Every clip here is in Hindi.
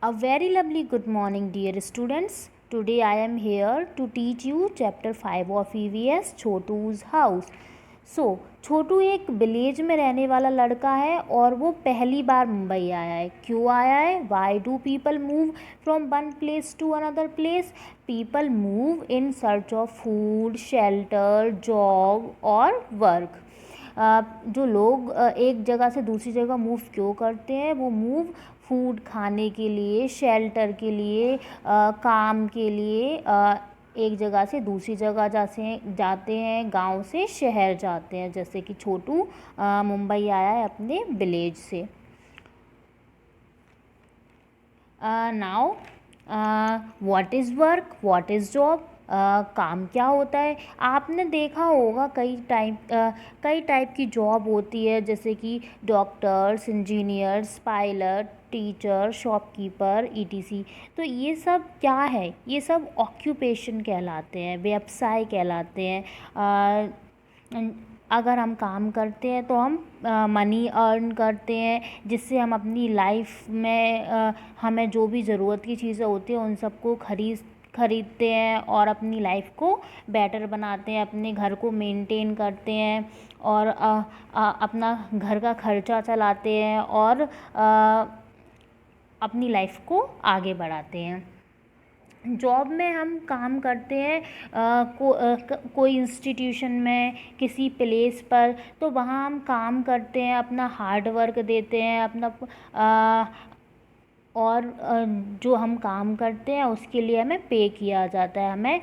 A very lovely good morning, dear students. Today I am here to teach you chapter 5 of EVS छोटू's हाउस. छोटू एक विलेज में रहने वाला लड़का है और वो पहली बार मुंबई आया है. क्यों आया है? Why do people move from one place to another place? People move in search of food, shelter, job और वर्क. जो लोग एक जगह से दूसरी जगह मूव क्यों करते हैं? वो मूव फूड खाने के लिए, शेल्टर के लिए, काम के लिए एक जगह से दूसरी जगह जाते हैं, गांव से शहर जाते हैं. जैसे कि छोटू मुंबई आया है अपने विलेज से. Now what is work, what is job? काम क्या होता है? आपने देखा होगा कई टाइप की जॉब होती है, जैसे कि doctors, engineers, pilot, teacher, shopkeeper, etc. तो ये सब क्या है? ये सब ऑक्यूपेशन कहलाते हैं, व्यवसाय कहलाते हैं. अगर हम काम करते हैं तो हम मनी अर्न करते हैं, जिससे हम अपनी लाइफ में हमें जो भी ज़रूरत की चीज़ें होती हैं उन सबको खरीदते हैं और अपनी लाइफ को बेटर बनाते हैं, अपने घर को मेंटेन करते हैं और अपना घर का खर्चा चलाते हैं और अपनी लाइफ को आगे बढ़ाते हैं. जॉब में हम काम करते हैं कोई इंस्टीट्यूशन में, किसी प्लेस पर, तो वहाँ हम काम करते हैं, अपना हार्ड वर्क देते हैं, अपना और जो हम काम करते हैं उसके लिए हमें पे किया जाता है, हमें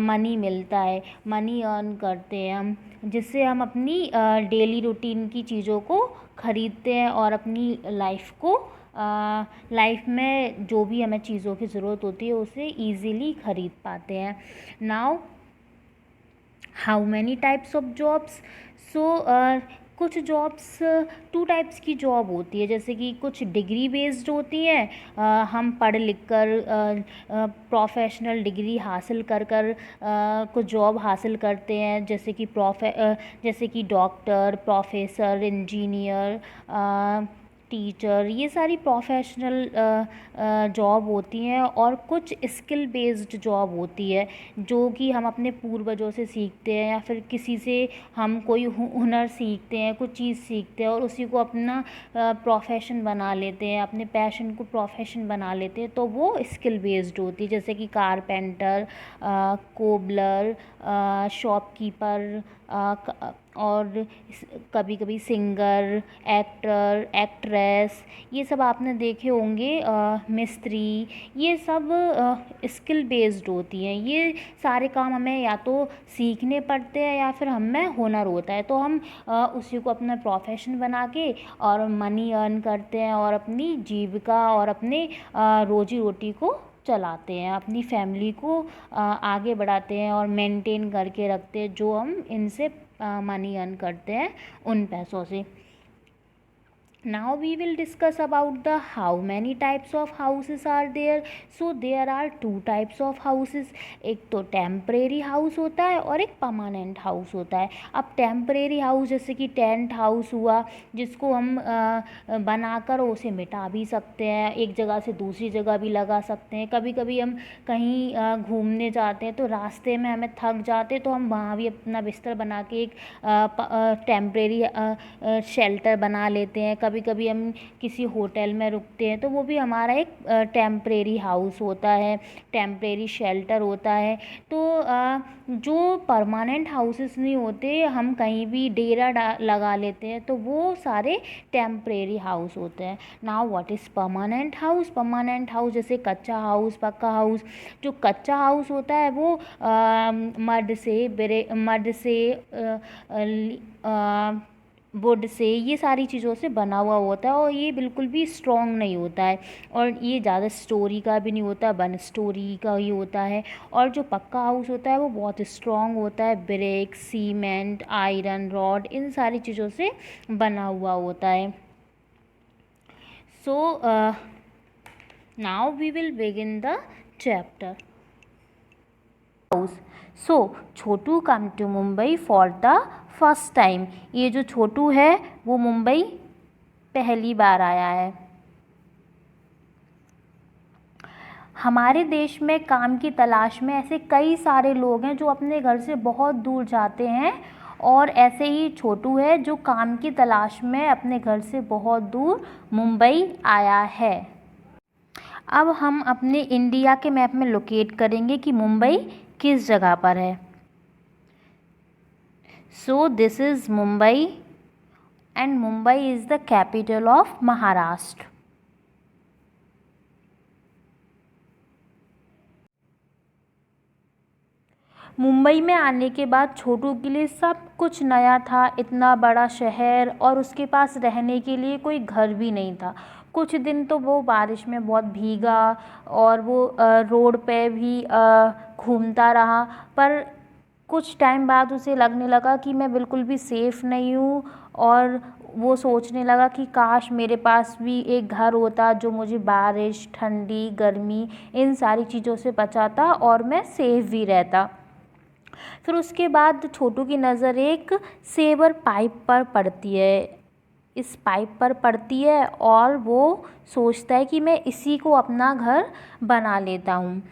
मनी मिलता है, मनी अर्न करते हैं हम, जिससे हम अपनी डेली रूटीन की चीज़ों को ख़रीदते हैं और अपनी लाइफ में जो भी हमें चीज़ों की ज़रूरत होती है उसे ईज़िली ख़रीद पाते हैं. Now how many types of jobs? कुछ जॉब्स 2 टाइप्स की जॉब होती है, जैसे कि कुछ डिग्री बेस्ड होती हैं. हम पढ़ लिख कर प्रोफेशनल डिग्री हासिल कर कुछ जॉब हासिल करते हैं, जैसे कि डॉक्टर, प्रोफेसर, इंजीनियर, टीचर. ये सारी प्रोफेशनल जॉब होती हैं. और कुछ स्किल बेस्ड जॉब होती है जो कि हम अपने पूर्वजों से सीखते हैं, या फिर किसी से हम कोई हुनर सीखते हैं, कुछ चीज़ सीखते हैं और उसी को अपना प्रोफेशन बना लेते हैं, अपने पैशन को प्रोफेशन बना लेते हैं, तो वो स्किल बेस्ड होती है. जैसे कि कारपेंटर, कोबलर, शॉपकीपर, और कभी कभी सिंगर, एक्टर, एक्ट्रेस, ये सब आपने देखे होंगे. मिस्त्री, ये सब स्किल बेस्ड होती हैं. ये सारे काम हमें या तो सीखने पड़ते हैं या फिर हमें हुनर होता है, तो हम उसी को अपना प्रोफेशन बना के और मनी अर्न करते हैं और अपनी जीविका और अपने रोजी रोटी को चलाते हैं, अपनी फैमिली को आगे बढ़ाते हैं और मेंटेन करके रखते हैं जो हम इनसे मनी अर्न करते हैं उन पैसों से. Now we will discuss about the how many types of houses are there. So there are 2 types of houses. एक तो टेम्परेरी हाउस होता है और एक परमानेंट हाउस होता है. अब टेम्परेरी हाउस जैसे कि टेंट हाउस हुआ, जिसको हम बनाकर उसे मिटा भी सकते हैं, एक जगह से दूसरी जगह भी लगा सकते हैं. कभी कभी हम कहीं घूमने जाते हैं तो रास्ते में हमें थक जाते हैं तो हम वहाँ भी अपना बिस्तर बना के एक टेम्परेरी शेल्टर बना लेते हैं. कभी कभी हम किसी होटल में रुकते हैं तो वो भी हमारा एक टेम्परेरी हाउस होता है, टेम्परेरी शेल्टर होता है. तो जो परमानेंट हाउसेस नहीं होते, हम कहीं भी डेरा लगा लेते हैं, तो वो सारे टेम्परेरी हाउस होते हैं. Now what is permanent house? Permanent house जैसे कच्चा हाउस, पक्का हाउस. जो कच्चा हाउस होता है वो मड से वुड से, ये सारी चीज़ों से बना हुआ होता है और ये बिल्कुल भी स्ट्रॉन्ग नहीं होता है और ये ज़्यादा स्टोरी का भी नहीं होता, 1 स्टोरी का ही होता है. और जो पक्का हाउस होता है वो बहुत स्ट्रॉन्ग होता है, ब्रिक, सीमेंट, आयरन रॉड, इन सारी चीज़ों से बना हुआ होता है. So now we will begin the chapter. Chhotu come to Mumbai for the first time. ये जो छोटू है वो मुंबई पहली बार आया है. हमारे देश में काम की तलाश में ऐसे कई सारे लोग हैं जो अपने घर से बहुत दूर जाते हैं, और ऐसे ही छोटू है जो काम की तलाश में अपने घर से बहुत दूर मुंबई आया है। अब हम अपने इंडिया के मैप में लोकेट करेंगे कि मुंबई किस जगह पर है। So this is Mumbai and Mumbai is the capital of Maharashtra. Mumbai में आने के बाद छोटू के लिए सब कुछ नया था, इतना बड़ा शहर, और उसके पास रहने के लिए कोई घर भी नहीं था। कुछ दिन तो वो बारिश में बहुत भीगा और वो रोड पे भी घूमता रहा, पर कुछ टाइम बाद उसे लगने लगा कि मैं बिल्कुल भी सेफ़ नहीं हूँ, और वो सोचने लगा कि काश मेरे पास भी एक घर होता जो मुझे बारिश, ठंडी, गर्मी इन सारी चीज़ों से बचाता और मैं सेफ़ भी रहता। फिर उसके बाद छोटू की नज़र एक सेवर पाइप पर पड़ती है। इस पाइप पर पड़ती है और वो सोचता है कि मैं इसी को अपना घर बना लेता हूँ।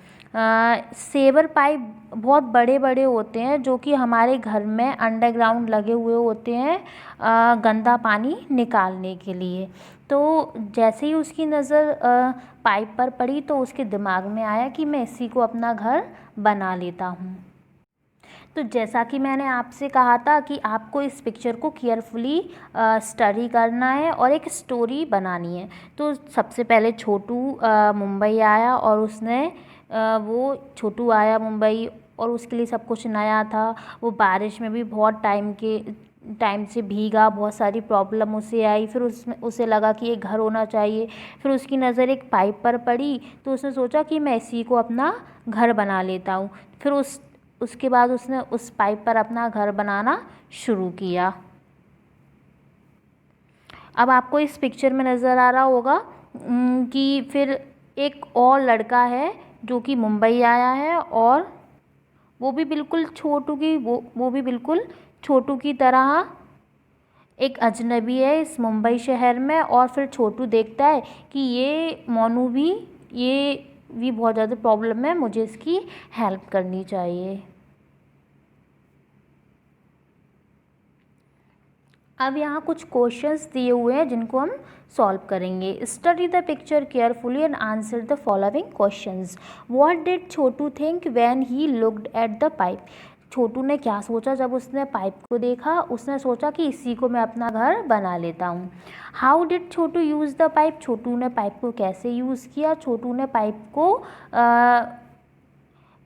सेवर पाइप बहुत बड़े बड़े होते हैं जो कि हमारे घर में अंडरग्राउंड लगे हुए होते हैं गंदा पानी निकालने के लिए। तो जैसे ही उसकी नज़र पाइप पर पड़ी तो उसके दिमाग में आया कि मैं इसी को अपना घर बना लेता हूँ। तो जैसा कि मैंने आपसे कहा था कि आपको इस पिक्चर को केयरफुली स्टडी करना है और एक स्टोरी बनानी है। तो सबसे पहले छोटू मुंबई आया और उसने वो छोटू आया मुंबई और उसके लिए सब कुछ नया था। वो बारिश में भी बहुत टाइम से भीगा, बहुत सारी प्रॉब्लम उसे आई। फिर उसे लगा कि एक घर होना चाहिए। फिर उसकी नज़र एक पाइप पर पड़ी तो उसने सोचा कि मैं इसी को अपना घर बना लेता हूँ। फिर उसके बाद उसने उस पाइप पर अपना घर बनाना शुरू किया। अब आपको इस पिक्चर में नज़र आ रहा होगा कि फिर एक और लड़का है जो कि मुंबई आया है और वो भी बिल्कुल छोटू की तरह एक अजनबी है इस मुंबई शहर में। और फिर छोटू देखता है कि ये मोनू भी बहुत ज़्यादा प्रॉब्लम है, मुझे इसकी हेल्प करनी चाहिए। अब यहाँ कुछ क्वेश्चंस दिए हुए हैं जिनको हम सॉल्व करेंगे। Study the picture carefully and answer the following questions. What did Chhotu think when he looked at the pipe. Chhotu ने क्या सोचा जब उसने पाइप को देखा। उसने सोचा कि इसी को मैं अपना घर बना लेता हूँ। How did Chhotu use the pipe. Chhotu ने पाइप को कैसे यूज़ किया। छोटू ने पाइप को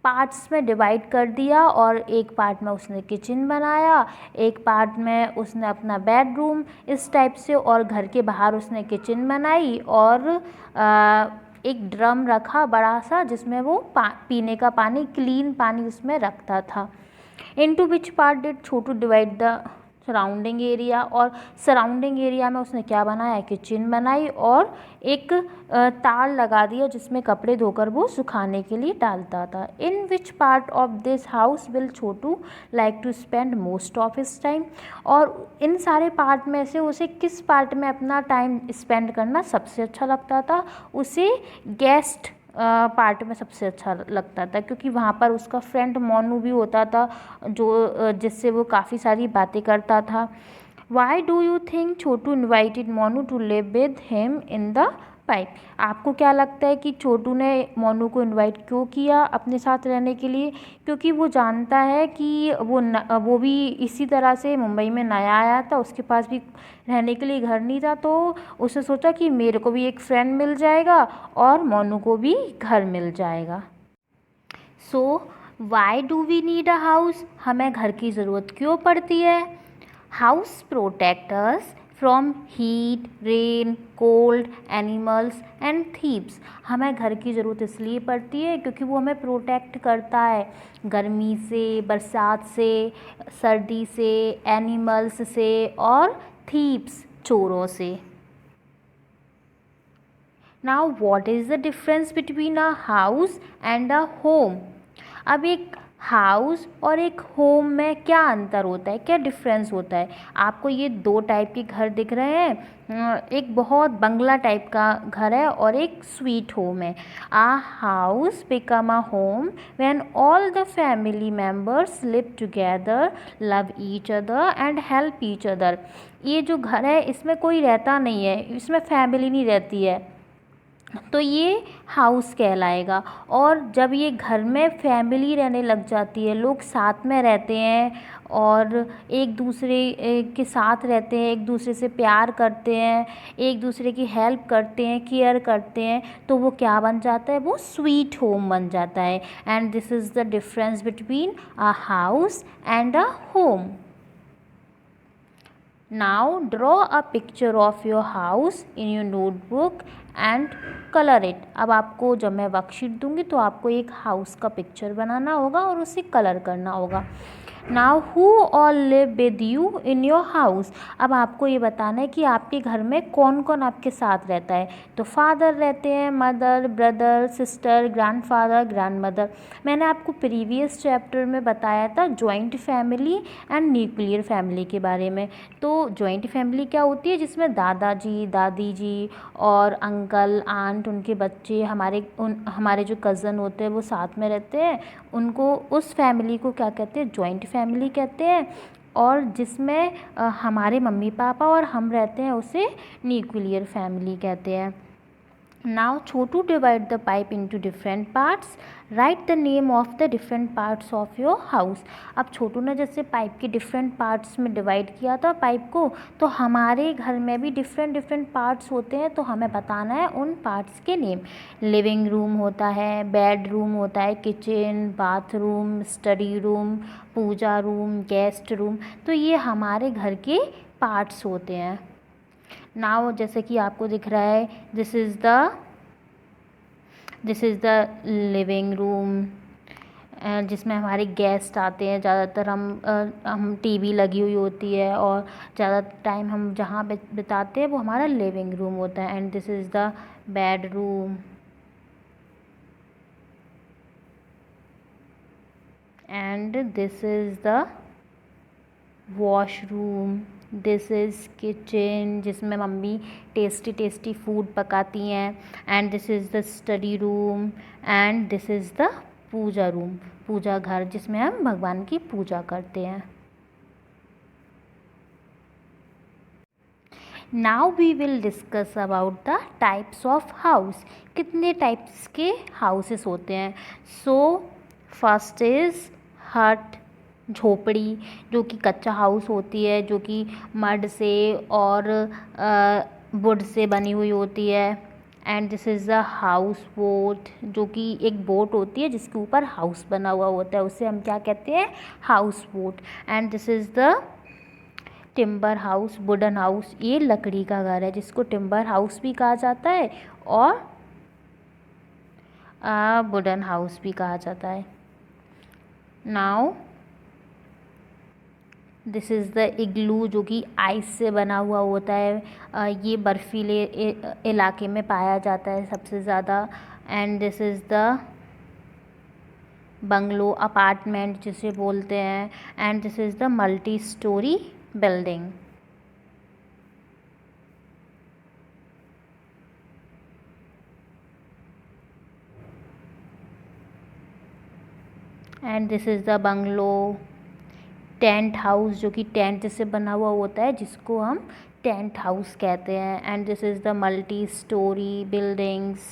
पार्ट्स में डिवाइड कर दिया और एक पार्ट में उसने किचन बनाया, एक पार्ट में उसने अपना बेडरूम, इस टाइप से। और घर के बाहर उसने किचन बनाई और एक ड्रम रखा बड़ा सा जिसमें वो पीने का पानी, क्लीन पानी उसमें रखता था। Into which part did Chhotu divide the surrounding area. और सराउंडिंग एरिया में उसने क्या बनाया, किचन बनाई और एक तार लगा दिया जिसमें कपड़े धोकर वो सुखाने के लिए डालता था। In which part of this house will Chhotu like to spend most of his time. और इन सारे पार्ट में से उसे किस पार्ट में अपना टाइम स्पेंड करना सबसे अच्छा लगता था। उसे गेस्ट पार्ट में सबसे अच्छा लगता था क्योंकि वहाँ पर उसका फ्रेंड मोनू भी होता था जिससे वो काफ़ी सारी बातें करता था। Why do you think Chhotu invited Monu to live with him in the pipe. आपको क्या लगता है कि छोटू ने मोनू को इनवाइट क्यों किया अपने साथ रहने के लिए। क्योंकि वो जानता है कि वो भी इसी तरह से मुंबई में नया आया था, उसके पास भी रहने के लिए घर नहीं था। तो उसने सोचा कि मेरे को भी एक फ्रेंड मिल जाएगा और मोनू को भी घर मिल जाएगा। So why do we need a house. हमें घर की ज़रूरत क्यों पड़ती है। House protect us from heat, rain, cold, animals and thieves. हमें घर की ज़रूरत इसलिए पड़ती है क्योंकि वो हमें प्रोटेक्ट करता है गर्मी से, बरसात से, सर्दी से, एनिमल्स से और थीव्स, चोरों से। Now what is the difference between a house and a home. अब एक हाउस और एक होम में क्या अंतर होता है, क्या डिफरेंस होता है? आपको ये दो टाइप के घर दिख रहे हैं, एक बहुत बंगला टाइप का घर है और एक स्वीट होम है। A house become a home when all the family members live together, love each other and help each other. ये जो घर है इसमें कोई रहता नहीं है, इसमें फैमिली नहीं रहती है, तो ये हाउस कहलाएगा। और जब ये घर में फैमिली रहने लग जाती है, लोग साथ में रहते हैं और एक दूसरे के साथ रहते हैं, एक दूसरे से प्यार करते हैं, एक दूसरे की हेल्प करते हैं, केयर करते हैं, तो वो क्या बन जाता है? वो स्वीट होम बन जाता है। And this is the difference between a house and a home. Now draw a picture of your house in your notebook and color it। अब आपको जब मैं वर्कशीट दूंगी तो आपको एक हाउस का पिक्चर बनाना होगा और उसे कलर करना होगा। Now who all live with you in your house. अब आपको ये बताना है कि आपके घर में कौन कौन आपके साथ रहता है। तो फादर रहते हैं, mother, brother, sister, grandfather, grandmother. मैंने आपको प्रीवियस चैप्टर में बताया था joint family and nuclear family के बारे में। तो जॉइंट फैमिली क्या होती है? जिसमें दादाजी, दादी जी और अंकल, आंट, उनके बच्चे, हमारे जो कज़न होते हैं वो साथ में रहते हैं, उनको, उस फैमिली को क्या कहते हैं? जॉइंट फैमिली कहते हैं। और जिसमें हमारे मम्मी पापा और हम रहते हैं उसे न्यूक्लियर फैमिली कहते हैं। Now Chotu divide the pipe into different parts. Write the name of the different parts of your house। अब छोटू ने जैसे पाइप के डिफरेंट पार्ट्स में डिवाइड किया था पाइप को, तो हमारे घर में भी डिफरेंट डिफरेंट पार्ट्स होते हैं, तो हमें बताना है उन पार्ट्स के नेम। लिविंग रूम होता है, बेड रूम होता है, किचन, बाथरूम, स्टडी रूम, पूजा रूम, गेस्ट रूम। तो ये हमारे घर के पार्ट्स होते हैं। नाउ जैसे कि आपको दिख रहा है, this is the living room, जिसमें हमारे गेस्ट आते हैं। ज़्यादातर हम टीवी लगी हुई होती है और ज़्यादा टाइम हम जहाँ बिताते हैं वो हमारा लिविंग रूम होता है। And this is the bedroom, and this is the washroom, this is kitchen, जिसमें मम्मी टेस्टी टेस्टी फूड पकाती हैं। And this is the study room, and this is the puja room, पूजा घर, जिसमें हम भगवान की पूजा करते हैं। Now we will discuss about the types of house. कितने टाइप्स के हाउसेस होते हैं? सो फर्स्ट इज़ हट, झोपड़ी, जो कि कच्चा हाउस होती है, जो कि मड से और वुड से बनी हुई होती है। And this is the house boat, जो कि एक बोट होती है जिसके ऊपर हाउस बना हुआ होता है, उसे हम क्या कहते हैं? House boat. And this is the timber house, wooden house, ये लकड़ी का घर है जिसको टिम्बर हाउस भी कहा जाता है और वुडन हाउस भी कहा जाता है। नाउ दिस इज़ द इग्लू, जो कि आइस से बना हुआ होता है। ये बर्फीले इलाके में पाया जाता है सबसे ज़्यादा। And this is the bungalow, apartment जिसे बोलते हैं। And this is the multi story building. And this is the bungalow. Tent house, जो कि टेंट से बना हुआ होता है जिसको हम टेंट हाउस कहते हैं। And this is the multi storey buildings.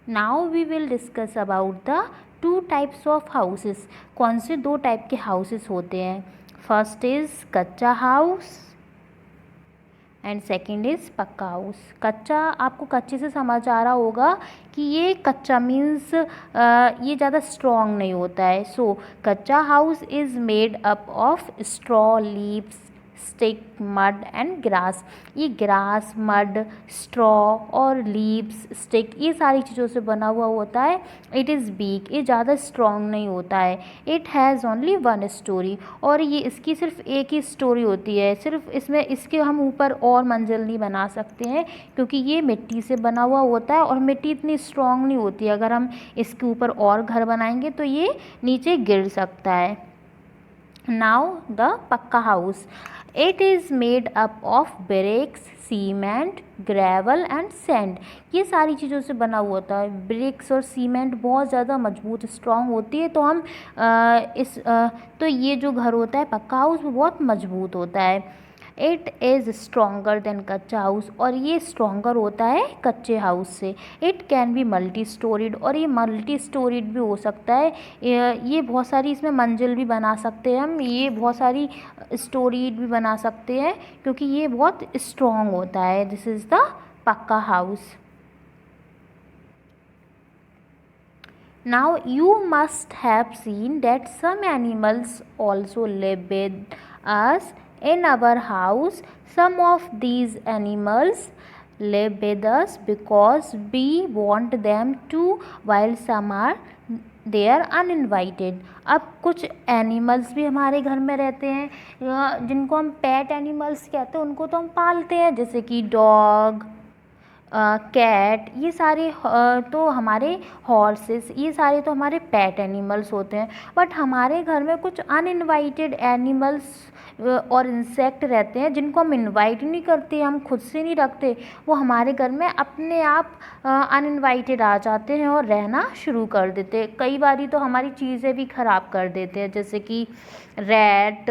Now we will discuss about the two types of houses. कौन से दो टाइप के हाउसेस होते हैं? First is kachcha house and second is pakka house. कच्चा, आपको कच्चे से समझ आ रहा होगा कि ये कच्चा मीन्स ये ज़्यादा स्ट्रॉन्ग नहीं होता है। सो कच्चा house is made up of straw, leaves, stick, mud and grass. ये ग्रास, मड, स्ट्रॉ और लीव्स, स्टिक, ये सारी चीज़ों से बना हुआ होता है। इट इज़ वीक, ये ज़्यादा स्ट्रॉन्ग नहीं होता है। It has only one story, और ये इसकी सिर्फ एक ही स्टोरी होती है। सिर्फ इसमें इसके हम ऊपर और मंजिल नहीं बना सकते हैं, क्योंकि ये मिट्टी से बना हुआ होता है और मिट्टी इतनी स्ट्रॉन्ग नहीं होती है। अगर हम इसके ऊपर और घर बनाएंगे तो ये नीचे गिर सकता है। नाउ द पक्का house. It is made up of BRICS, cement, gravel and sand. ये सारी चीज़ों से बना हुआ होता है। ब्रिक्स और सीमेंट बहुत ज़्यादा मजबूत, स्ट्रॉन्ग होती है, तो हम तो ये जो घर होता है पक्का हाउस वो बहुत मजबूत होता है। इट इज़ स्ट्रॉन्गर देन कच्चा हाउस, और ये स्ट्रॉन्गर होता है कच्चे हाउस से। It can be multi storeyed, और ये मल्टी स्टोरीड भी हो सकता है। ये बहुत सारी इसमें मंजिल भी बना सकते हैं हम, ये बहुत सारी स्टोरीड भी बना सकते हैं, क्योंकि ये बहुत स्ट्रॉन्ग होता है। दिस इज़ द पक्का house. Now you must have seen that some animals also live with us in our house. Some of these animals live with us because we want them to, while some are they are uninvited. अब कुछ एनिमल्स भी हमारे घर में रहते हैं, जिनको हम पेट एनिमल्स कहते हैं, उनको तो हम पालते हैं, जैसे कि डॉग, कैट, ये सारे तो हमारे हॉर्सेस, ये सारे तो हमारे पेट एनिमल्स होते हैं। बट हमारे घर में कुछ अनइनवाइटेड एनिमल्स और इंसेक्ट रहते हैं, जिनको हम इनवाइट नहीं करते, हम खुद से नहीं रखते, वो हमारे घर में अपने आप अनइनवाइटेड आ जाते हैं और रहना शुरू कर देते हैं। कई बारी तो हमारी चीज़ें भी ख़राब कर देते हैं, जैसे कि रैट,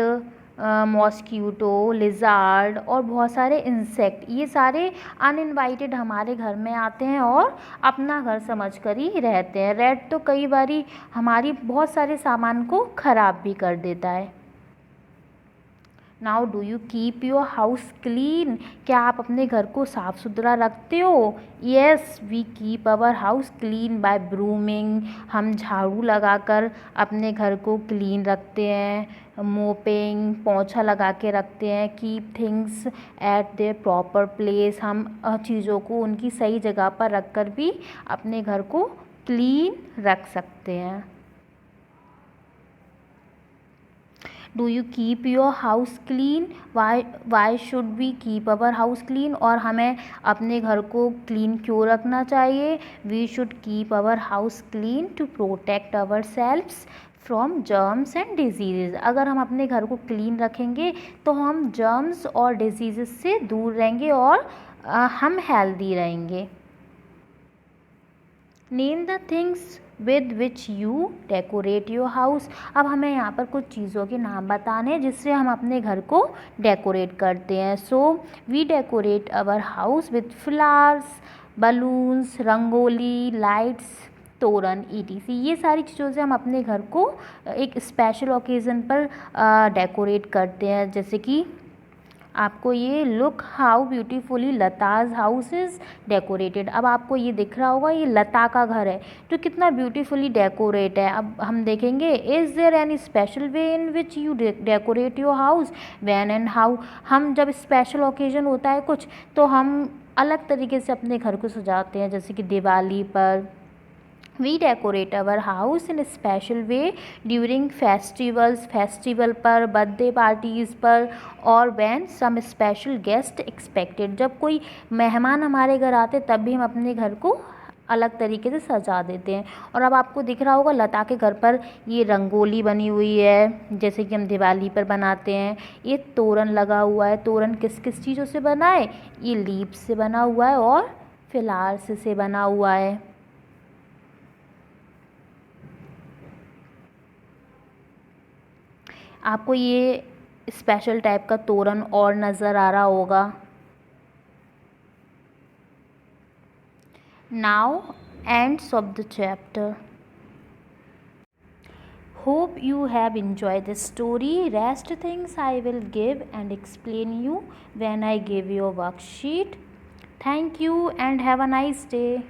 मॉस्क्यूटो, लिज़ार्ड और बहुत सारे इंसेक्ट। ये सारे अनइनवाइटेड हमारे घर में आते हैं और अपना घर समझकर ही रहते हैं। रैट तो कई बारी हमारी बहुत सारे सामान को ख़राब भी कर देता है। Now do you keep your house clean? क्या आप अपने घर को साफ़ सुथरा रखते हो? Yes, we keep our house clean by brooming. हम झाड़ू लगाकर अपने घर को क्लीन रखते हैं। मोपिंग, पोंछा लगा के रखते हैं। Keep things at there proper place. हम चीज़ों को उनकी सही जगह पर रख कर भी अपने घर को क्लीन रख सकते हैं। Do you keep your house clean? Why should we keep our house clean? और हमें अपने घर को क्लीन क्यों रखना चाहिए? We should keep our house clean to protect our selfs from germs and disease. अगर हम अपने घर को क्लीन रखेंगे तो हम जर्म्स और डिजीज़ से दूर रहेंगे और हम हेल्दी रहेंगे। Name the things with which you decorate your house. अब हमें यहाँ पर कुछ चीज़ों के नाम बताने हैं जिससे हम अपने घर को डेकोरेट करते हैं। So we decorate our house with flowers, balloons, rangoli, lights, toran, ETC। ये सारी चीज़ों से हम अपने घर को एक स्पेशल ओकेज़न पर डेकोरेट करते हैं। जैसे कि आपको ये look how beautifully Lata's house is decorated. अब आपको ये दिख रहा होगा, ये लता का घर है जो कितना ब्यूटीफुली डेकोरेट है। अब हम देखेंगे, is there any special way in which you decorate your house, when and how. हम जब स्पेशल ओकेजन होता है कुछ, तो हम अलग तरीके से अपने घर को सजाते हैं, जैसे कि दिवाली पर। We decorate our house in a special way during festivals, festival पर, बर्थडे पार्टीज़ पर, और when some special guest expected। जब कोई मेहमान हमारे घर आते तब भी हम अपने घर को अलग तरीके से सजा देते हैं। और अब आपको दिख रहा होगा लता के घर पर ये रंगोली बनी हुई है, जैसे कि हम दिवाली पर बनाते हैं। ये तोरण लगा हुआ है। तोरण किस किस चीज़ों से बना है? ये लीव्स से बना हुआ है और फ्लावर्स से बना हुआ है। आपको ये स्पेशल टाइप का तोरण और नज़र आ रहा होगा। Now ends of the chapter. Hope you have enjoyed this story. Rest things I will give and explain you when I give you a worksheet. Thank you and have a nice day.